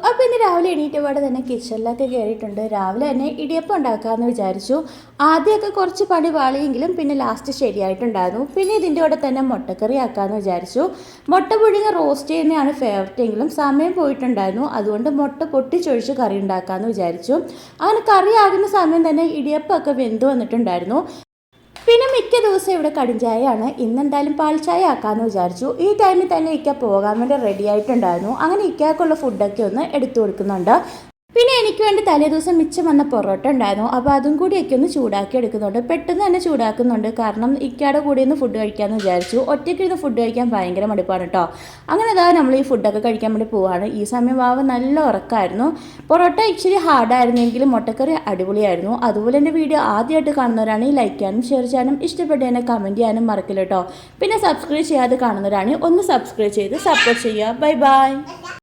അപ്പോൾ ഇന്ന് രാവിലെ എണീറ്റപാടെ തന്നെ കിച്ചണിലൊക്കെ കയറിയിട്ടുണ്ട്. രാവിലെ തന്നെ ഇടിയപ്പം ഉണ്ടാക്കാമെന്ന് വിചാരിച്ചു. ആദ്യമൊക്കെ കുറച്ച് പണി പാളിയെങ്കിലും പിന്നെ ലാസ്റ്റ് ശരിയായിട്ടുണ്ടായിരുന്നു. പിന്നെ ഇതിൻ്റെ കൂടെ തന്നെ മുട്ടക്കറി ആക്കാമെന്ന് വിചാരിച്ചു. മുട്ട പുഴുങ്ങി റോസ്റ്റ് ചെയ്യുന്നതാണ് ഫേവററ്റ് എങ്കിലും സമയം പോയിട്ടുണ്ടായിരുന്നു. അതുകൊണ്ട് മുട്ട പൊട്ടിച്ചൊഴിച്ച് കറി ഉണ്ടാക്കാമെന്ന് വിചാരിച്ചു. അങ്ങനെ കറി ആകുന്ന സമയം തന്നെ ഇടിയപ്പമൊക്കെ വെന്ത് വന്നിട്ടുണ്ടായിരുന്നു. പിന്നെ മിക്ക ദിവസം ഇവിടെ കടുംചായയാണ്. ഇന്നെന്തായാലും പാൽ ചായ ആക്കാമെന്ന് വിചാരിച്ചു. ഈ ടൈമിൽ തന്നെ ഇക്ക പോകാൻ വേണ്ടി റെഡി ആയിട്ടുണ്ടായിരുന്നു. അങ്ങനെ ഇക്കാക്കുള്ള ഫുഡൊക്കെ ഒന്ന് എടുത്തു കൊടുക്കുന്നുണ്ട്. പിന്നെ എനിക്ക് വേണ്ടി തലേദിവസം മിച്ചം വന്ന പൊറോട്ട ഉണ്ടായിരുന്നു. അപ്പോൾ അതും കൂടിയൊക്കെ ഒന്ന് ചൂടാക്കി എടുക്കുന്നുണ്ട്. പെട്ടെന്ന് തന്നെ ചൂടാക്കുന്നുണ്ട്. കാരണം ഇക്കയുടെ കൂടെ ഒന്ന് ഫുഡ് കഴിക്കാമെന്ന് വിചാരിച്ചു. ഒറ്റയ്ക്കിരുന്ന് ഫുഡ് കഴിക്കാൻ ഭയങ്കര മടുപ്പാണ് കേട്ടോ. അങ്ങനെ അതാ നമ്മൾ ഈ ഫുഡൊക്കെ കഴിക്കാൻ വേണ്ടി പോവാണ്. ഈ സമയം വാവ നല്ല ഉറക്കമായിരുന്നു. പൊറോട്ട ഇച്ചിരി ഹാർഡായിരുന്നെങ്കിലും മുട്ടക്കറി അടിപൊളിയായിരുന്നു. അതുപോലെ എൻ്റെ വീഡിയോ ആദ്യമായിട്ട് കാണുന്നവരാണെങ്കിൽ ലൈക്ക് ചെയ്യാനും ഷെയർ ചെയ്യാനും ഇഷ്ടപ്പെട്ടതിനെ കമൻറ്റ് ചെയ്യാനും മറക്കില്ല കേട്ടോ. പിന്നെ സബ്സ്ക്രൈബ് ചെയ്യാതെ കാണുന്നവരാണെങ്കിൽ ഒന്ന് സബ്സ്ക്രൈബ് ചെയ്ത് സപ്പോർട്ട് ചെയ്യുക. Bye bye.